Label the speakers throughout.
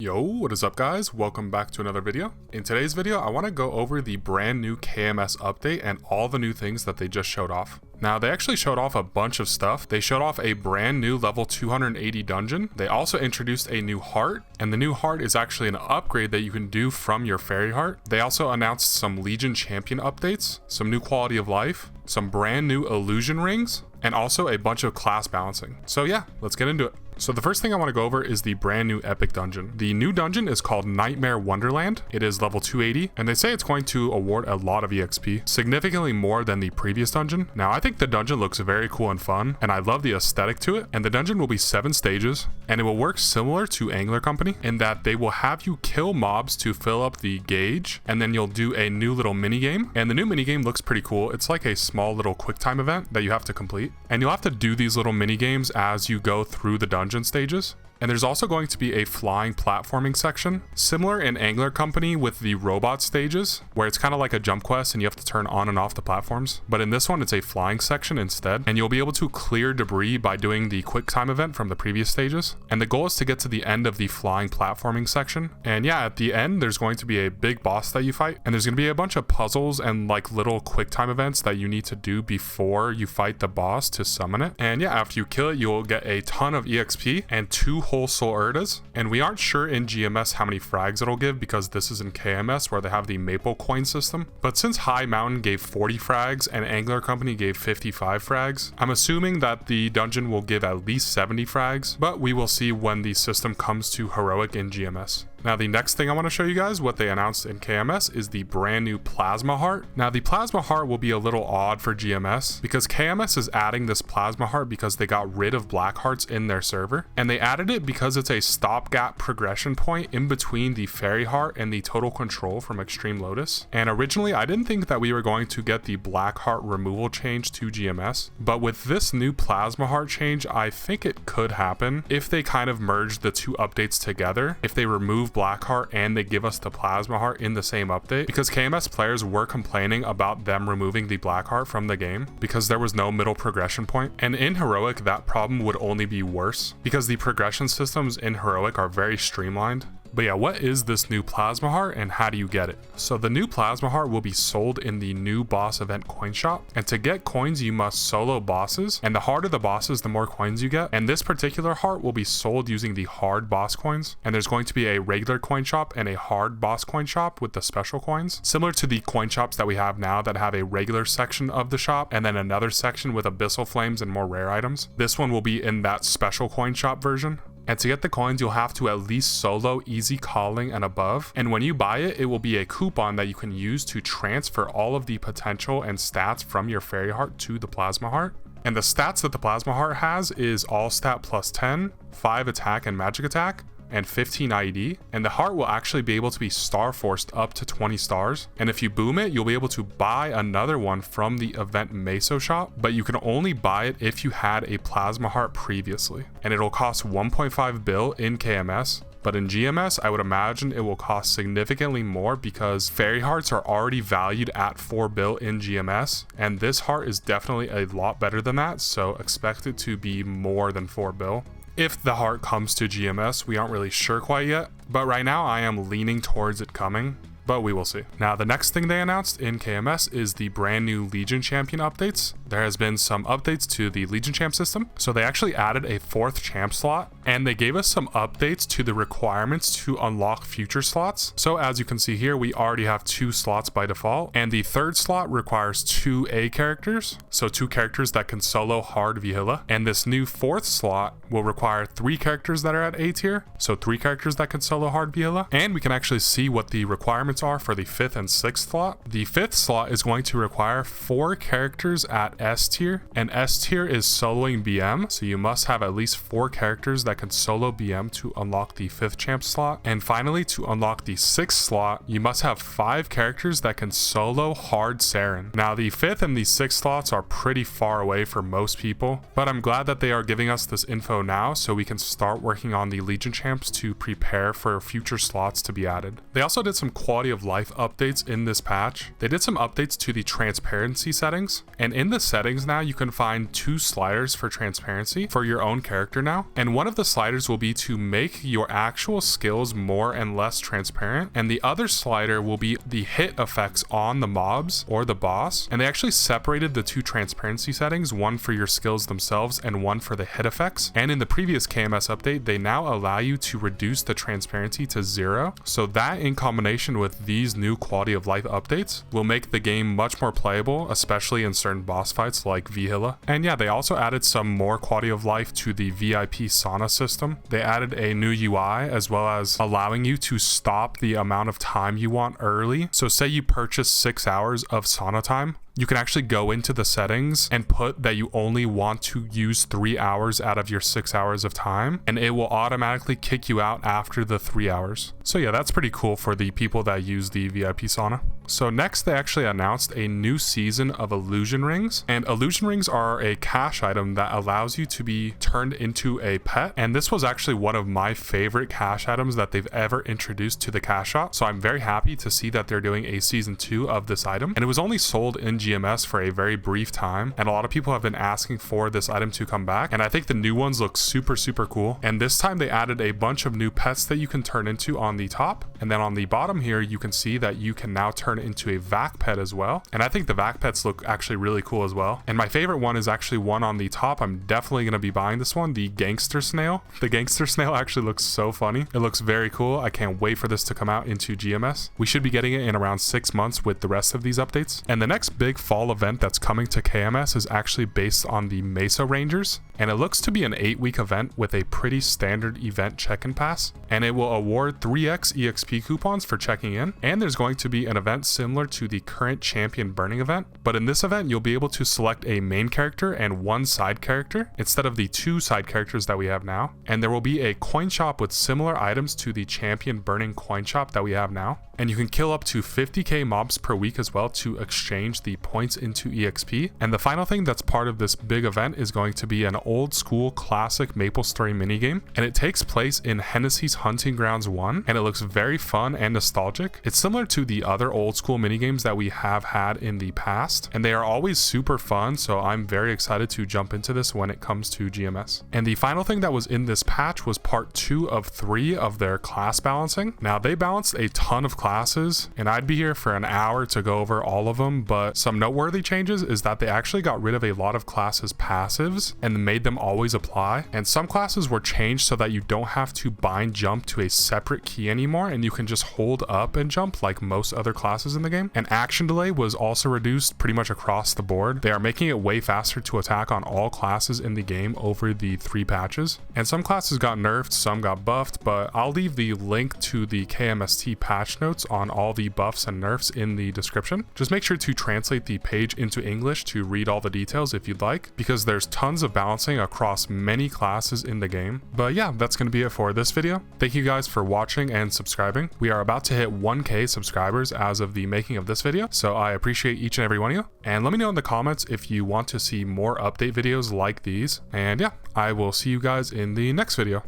Speaker 1: Yo, what is up guys? Welcome back to another video. In today's video, I want to go over the brand new KMS update and all the new things that they just showed off. Now, they actually showed off a bunch of stuff. They showed off a brand new level 280 dungeon. They also introduced a new heart, and the new heart is actually an upgrade that you can do from your fairy heart. They also announced some Legion champion updates, some new quality of life, some brand new illusion rings, and also a bunch of class balancing. So yeah, let's get into it. So the first thing I want to go over is the brand new epic dungeon. The new dungeon is called Nightmare Wonderland. It is level 280, and they say it's going to award a lot of EXP, significantly more than the previous dungeon. Now, I think the dungeon looks very cool and fun, and I love the aesthetic to it. And the dungeon will be 7 stages, and it will work similar to Angler Company in that they will have you kill mobs to fill up the gauge, and then you'll do a new little mini game. And the new mini game looks pretty cool. It's like a small little quick time event that you have to complete, and you'll have to do these little mini games as you go through the dungeon stages. And there's also going to be a flying platforming section, similar in Angler Company with the robot stages, where it's kind of like a jump quest and you have to turn on and off the platforms. But in this one, it's a flying section instead, and you'll be able to clear debris by doing the quick time event from the previous stages. And the goal is to get to the end of the flying platforming section. And yeah, at the end, there's going to be a big boss that you fight, and there's going to be a bunch of puzzles and like little quick time events that you need to do before you fight the boss to summon it. And yeah, after you kill it, you'll get a ton of EXP and 2 whole soul Urdas, and we aren't sure in GMS how many frags it'll give because this is in KMS where they have the Maple coin system. But since High Mountain gave 40 frags and Angler Company gave 55 frags, I'm assuming that the dungeon will give at least 70 frags, but we will see when the system comes to Heroic in GMS. Now, the next thing I want to show you guys what they announced in KMS is the brand new Plasma Heart. Now, the Plasma Heart will be a little odd for GMS because KMS is adding this Plasma Heart because they got rid of Black Hearts in their server. And they added it because it's a stopgap progression point in between the Fairy Heart and the Total Control from Extreme Lotus. And originally, I didn't think that we were going to get the Black Heart removal change to GMS. But with this new Plasma Heart change, I think it could happen if they kind of merge the 2 updates together. If they remove Black Heart and they give us the Plasma Heart in the same update, because KMS players were complaining about them removing the Black Heart from the game because there was no middle progression point. And in Heroic, that problem would only be worse because the progression systems in Heroic are very streamlined. But yeah, what is this new Plasma Heart and how do you get it? So the new Plasma Heart will be sold in the new boss event coin shop. And to get coins, you must solo bosses. And the harder the bosses, the more coins you get. And this particular heart will be sold using the hard boss coins. And there's going to be a regular coin shop and a hard boss coin shop with the special coins. Similar to the coin shops that we have now that have a regular section of the shop and then another section with abyssal flames and more rare items. This one will be in that special coin shop version. And to get the coins, you'll have to at least solo easy calling and above. And when you buy it, it will be a coupon that you can use to transfer all of the potential and stats from your Fairy Heart to the Plasma Heart. And the stats that the Plasma Heart has is all stat plus 10, 5 attack and magic attack, and 15 IED, and the heart will actually be able to be star forced up to 20 stars. And if you boom it, you'll be able to buy another one from the event Meso shop, but you can only buy it if you had a Plasma Heart previously. And it'll cost 1.5 bill in KMS. But in GMS, I would imagine it will cost significantly more because Fairy Hearts are already valued at 4 bill in GMS, and this heart is definitely a lot better than that, so expect it to be more than 4 bill. If the heart comes to GMS, we aren't really sure quite yet, but right now I am leaning towards it coming, but we will see. Now, the next thing they announced in KMS is the brand new Legion Champion updates. There has been some updates to the Legion Champ system, so they actually added a 4th champ slot, and they gave us some updates to the requirements to unlock future slots. So as you can see here, we already have 2 slots by default, and the 3rd slot requires 2 A characters, so 2 characters that can solo hard Vihila, and this new 4th slot will require 3 characters that are at A tier, so 3 characters that can solo hard Vihila, and we can actually see what the requirements are for the 5th and 6th slot. The 5th slot is going to require 4 characters at S tier, and S tier is soloing BM, so you must have at least 4 characters that can solo BM to unlock the 5th champ slot. And finally, to unlock the 6th slot, you must have 5 characters that can solo hard Saren. Now, the 5th and the 6th slots are pretty far away for most people, but I'm glad that they are giving us this info now so we can start working on the Legion champs to prepare for future slots to be added. They also did some quality of life updates in this patch. They did some updates to the transparency settings, and in the settings now you can find 2 sliders for transparency for your own character now, and one of the sliders will be to make your actual skills more and less transparent, and the other slider will be the hit effects on the mobs or the boss. And they actually separated the two transparency settings, one for your skills themselves and one for the hit effects. And in the previous KMS update, they now allow you to reduce the transparency to 0. So that, in combination with these new quality of life updates, will make the game much more playable, especially in certain boss fights like Vihila. And yeah, they also added some more quality of life to the VIP sauna system. They added a new UI, as well as allowing you to stop the amount of time you want early. So say you purchase 6 hours of sauna time, you can actually go into the settings and put that you only want to use 3 hours out of your 6 hours of time, and it will automatically kick you out after the 3 hours. So yeah, that's pretty cool for the people that use the VIP sauna. So next, they actually announced a new season of illusion rings, and illusion rings are a cash item that allows you to be turned into a pet. And this was actually one of my favorite cash items that they've ever introduced to the cash shop. So I'm very happy to see that they're doing a season 2 of this item, and it was only sold in GMS for a very brief time, and a lot of people have been asking for this item to come back, and I think the new ones look super cool. And this time they added a bunch of new pets that you can turn into on the top, and then on the bottom here you can see that you can now turn into a vac pet as well. And I think the vac pets look actually really cool as well. And my favorite one is actually one on the top. I'm definitely going to be buying this one, the gangster snail. The gangster snail actually looks so funny. It looks very cool. I can't wait for this to come out into GMS. We should be getting it in around 6 months with the rest of these updates. And the next big fall event that's coming to KMS is actually based on the Mesa Rangers, and it looks to be an 8-week event with a pretty standard event check-in pass, and it will award 3x EXP coupons for checking in. And there's going to be an event similar to the current champion burning event, but in this event you'll be able to select a main character and 1 side character instead of the 2 side characters that we have now. And there will be a coin shop with similar items to the champion burning coin shop that we have now, and you can kill up to 50k mobs per week as well to exchange the points into EXP. And the final thing that's part of this big event is going to be an old school classic MapleStory minigame, and it takes place in Hennessy's Hunting Grounds 1, and it looks very fun and nostalgic. It's similar to the other old school minigames that we have had in the past, and they are always super fun, so I'm very excited to jump into this when it comes to GMS. And the final thing that was in this patch was part 2 of 3 of their class balancing. Now, they balanced a ton of classes, and I'd be here for an hour to go over all of them, but some noteworthy changes is that they actually got rid of a lot of classes passives and made them always apply, and some classes were changed so that you don't have to bind jump to a separate key anymore, and you can just hold up and jump like most other classes in the game. And action delay was also reduced pretty much across the board. They are making it way faster to attack on all classes in the game over the 3 patches, and some classes got nerfed, some got buffed, but I'll leave the link to the KMST patch notes on all the buffs and nerfs in the description. Just make sure to translate the page into English to read all the details if you'd like, because there's tons of balancing across many classes in the game. But yeah, that's going to be it for this video. Thank you guys for watching and subscribing. We are about to hit 1k subscribers as of the making of this video, so I appreciate each and every one of you. And let me know in the comments if you want to see more update videos like these. And yeah, I will see you guys in the next video.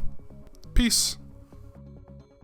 Speaker 1: Peace.